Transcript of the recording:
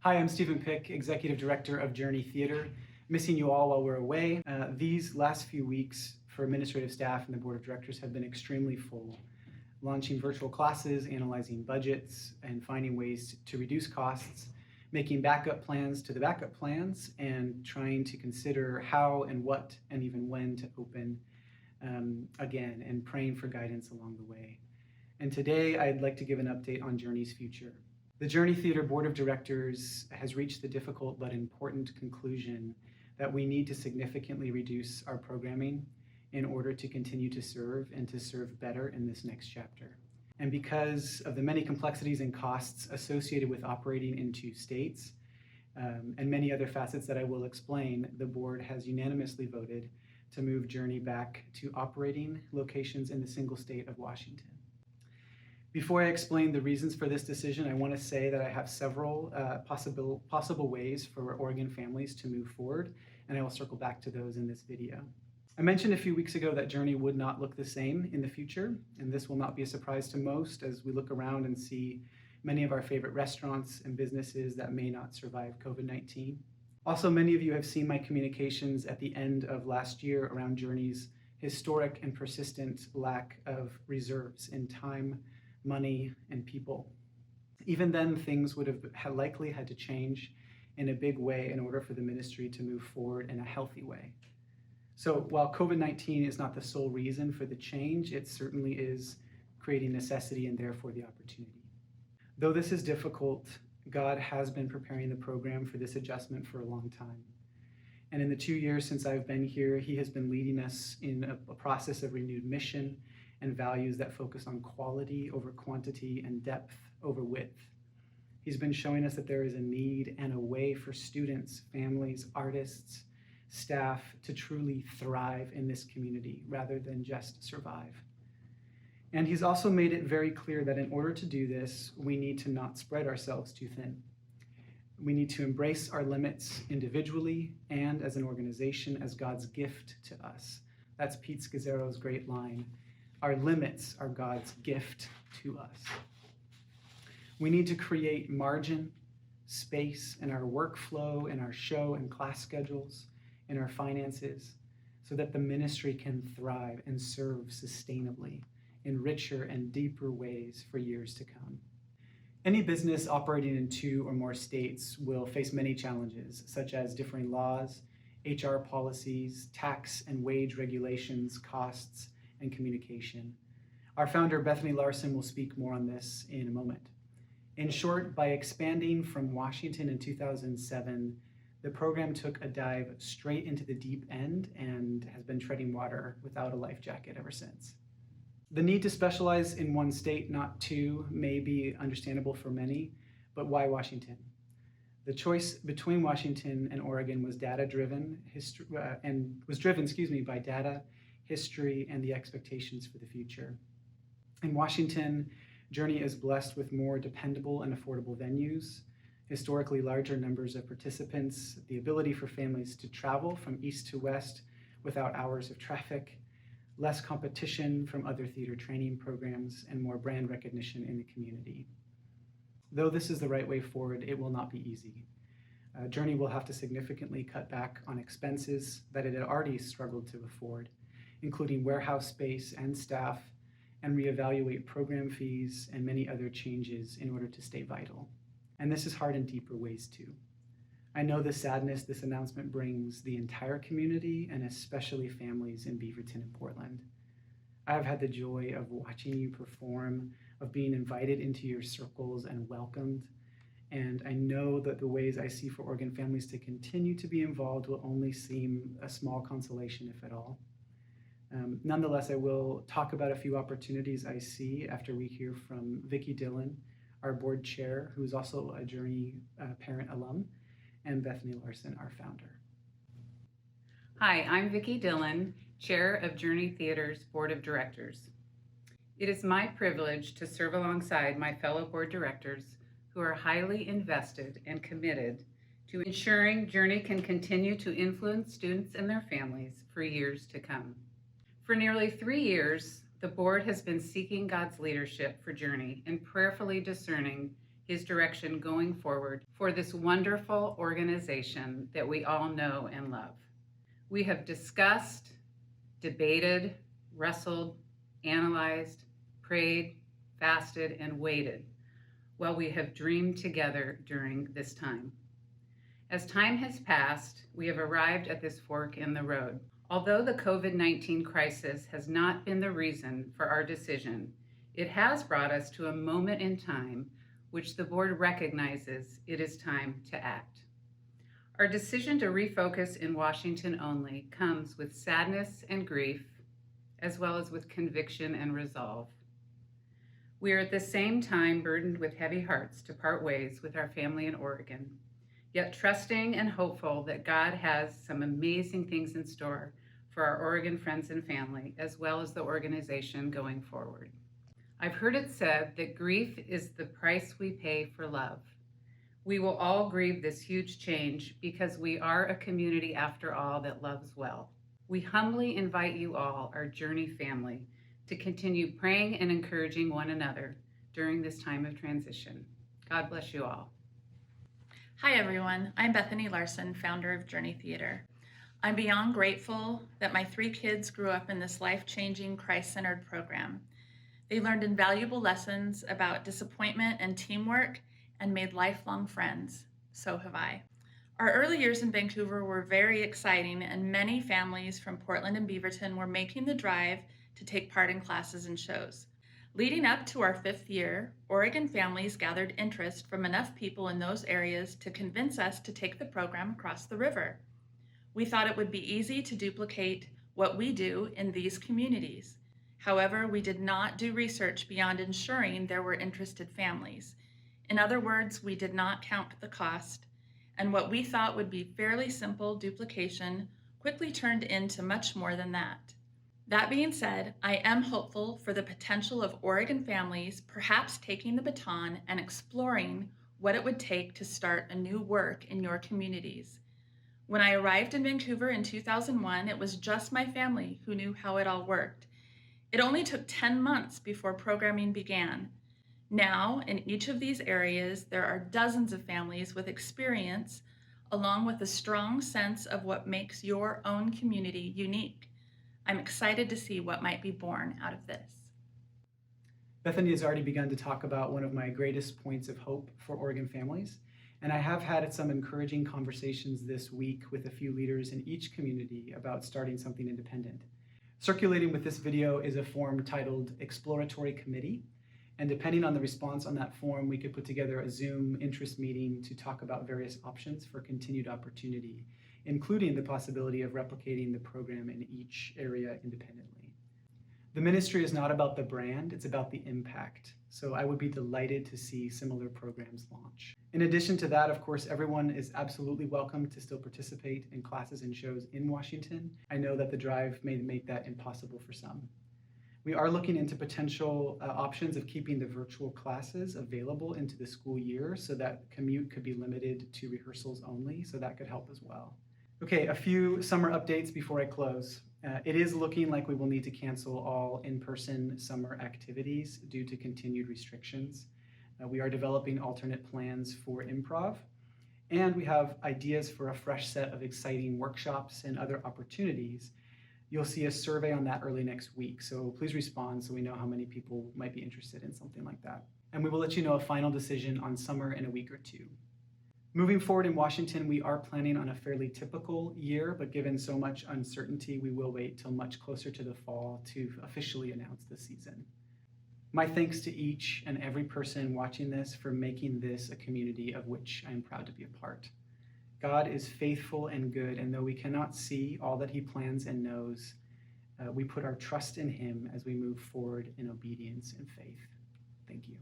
Hi, I'm Stephen Pick, Executive Director of Journey Theater. Missing you all while we're away. These last few weeks for administrative staff and the Board of Directors have been extremely full. Launching virtual classes, analyzing budgets, and finding ways to reduce costs, making backup plans to the backup plans, and trying to consider how and what and even when to open again, and praying for guidance along the way. And today I'd like to give an update on Journey's future. The Journey Theater Board of Directors has reached the difficult but important conclusion that we need to significantly reduce our programming in order to continue to serve and to serve better in this next chapter. And because of the many complexities and costs associated with operating in two states, and many other facets that I will explain, the board has unanimously voted to move Journey back to operating locations in the single state of Washington. Before I explain the reasons for this decision, I want to say that I have several possible ways for Oregon families to move forward, and I will circle back to those in this video. I mentioned a few weeks ago that Journey would not look the same in the future, and this will not be a surprise to most as we look around and see many of our favorite restaurants and businesses that may not survive COVID-19. Also, many of you have seen my communications at the end of last year around Journey's historic and persistent lack of reserves in time, money, and people. Even then, things would have likely had to change in a big way in order for the ministry to move forward in a healthy way. So while COVID-19 is not the sole reason for the change, it certainly is creating necessity and therefore the opportunity. Though this is difficult, God has been preparing the program for this adjustment for a long time. And in the 2 years since I've been here, He has been leading us in a process of renewed mission and values that focus on quality over quantity and depth over width. He's been showing us that there is a need and a way for students, families, artists, staff to truly thrive in this community rather than just survive. And He's also made it very clear that in order to do this, we need to not spread ourselves too thin. We need to embrace our limits individually and as an organization as God's gift to us. That's Pete Scazzero's great line. Our limits are God's gift to us. We need to create margin, space in our workflow, in our show and class schedules, in our finances, so that the ministry can thrive and serve sustainably in richer and deeper ways for years to come. Any business operating in 2 or more states will face many challenges, such as differing laws, HR policies, tax and wage regulations, costs, and communication. Our founder, Bethany Larson, will speak more on this in a moment. In short, by expanding from Washington in 2007, the program took a dive straight into the deep end and has been treading water without a life jacket ever since. The need to specialize in one state, not two, may be understandable for many, but why Washington? The choice between Washington and Oregon was data-driven by data, history, and the expectations for the future. In Washington, Journey is blessed with more dependable and affordable venues, historically larger numbers of participants, the ability for families to travel from east to west without hours of traffic, less competition from other theater training programs, and more brand recognition in the community. Though this is the right way forward, it will not be easy. Journey will have to significantly cut back on expenses that it had already struggled to afford, including warehouse space and staff, and reevaluate program fees and many other changes in order to stay vital. And this is hard in deeper ways too. I know the sadness this announcement brings the entire community and especially families in Beaverton and Portland. I've had the joy of watching you perform, of being invited into your circles and welcomed. And I know that the ways I see for Oregon families to continue to be involved will only seem a small consolation, if at all. Nonetheless, I will talk about a few opportunities I see after we hear from Vicki Dillon, our board chair, who is also a Journey parent alum, and Bethany Larson, our founder. Hi, I'm Vicki Dillon, chair of Journey Theater's Board of Directors. It is my privilege to serve alongside my fellow board directors who are highly invested and committed to ensuring Journey can continue to influence students and their families for years to come. For nearly 3 years, the board has been seeking God's leadership for Journey and prayerfully discerning his direction going forward for this wonderful organization that we all know and love. We have discussed, debated, wrestled, analyzed, prayed, fasted, and waited while we have dreamed together during this time. As time has passed, we have arrived at this fork in the road. Although the COVID-19 crisis has not been the reason for our decision, it has brought us to a moment in time which the board recognizes it is time to act. Our decision to refocus in Washington only comes with sadness and grief, as well as with conviction and resolve. We are at the same time burdened with heavy hearts to part ways with our family in Oregon, yet trusting and hopeful that God has some amazing things in store for our Oregon friends and family, as well as the organization going forward. I've heard it said that grief is the price we pay for love. We will all grieve this huge change because we are a community, after all, that loves well. We humbly invite you all, our Journey family, to continue praying and encouraging one another during this time of transition. God bless you all. Hi everyone, I'm Bethany Larson, founder of Journey Theater. I'm beyond grateful that my 3 kids grew up in this life-changing, Christ-centered program. They learned invaluable lessons about disappointment and teamwork and made lifelong friends. So have I. Our early years in Vancouver were very exciting, and many families from Portland and Beaverton were making the drive to take part in classes and shows. Leading up to our 5th year, Oregon families gathered interest from enough people in those areas to convince us to take the program across the river. We thought it would be easy to duplicate what we do in these communities. However, we did not do research beyond ensuring there were interested families. In other words, we did not count the cost, and what we thought would be fairly simple duplication quickly turned into much more than that. That being said, I am hopeful for the potential of Oregon families perhaps taking the baton and exploring what it would take to start a new work in your communities. When I arrived in Vancouver in 2001, it was just my family who knew how it all worked. It only took 10 months before programming began. Now, in each of these areas, there are dozens of families with experience, along with a strong sense of what makes your own community unique. I'm excited to see what might be born out of this. Bethany has already begun to talk about one of my greatest points of hope for Oregon families, and I have had some encouraging conversations this week with a few leaders in each community about starting something independent. Circulating with this video is a form titled Exploratory Committee, and depending on the response on that form, we could put together a Zoom interest meeting to talk about various options for continued opportunity, including the possibility of replicating the program in each area independently. The ministry is not about the brand, it's about the impact. So I would be delighted to see similar programs launch. In addition to that, of course, everyone is absolutely welcome to still participate in classes and shows in Washington. I know that the drive may make that impossible for some. We are looking into potential options of keeping the virtual classes available into the school year so that commute could be limited to rehearsals only, so that could help as well. Okay, a few summer updates before I close. It is looking like we will need to cancel all in-person summer activities due to continued restrictions. We are developing alternate plans for improv, and we have ideas for a fresh set of exciting workshops and other opportunities. You'll see a survey on that early next week, so please respond so we know how many people might be interested in something like that. And we will let you know a final decision on summer in a week or two. Moving forward in Washington, we are planning on a fairly typical year, but given so much uncertainty, we will wait till much closer to the fall to officially announce the season. My thanks to each and every person watching this for making this a community of which I am proud to be a part. God is faithful and good, and though we cannot see all that he plans and knows, we put our trust in him as we move forward in obedience and faith. Thank you.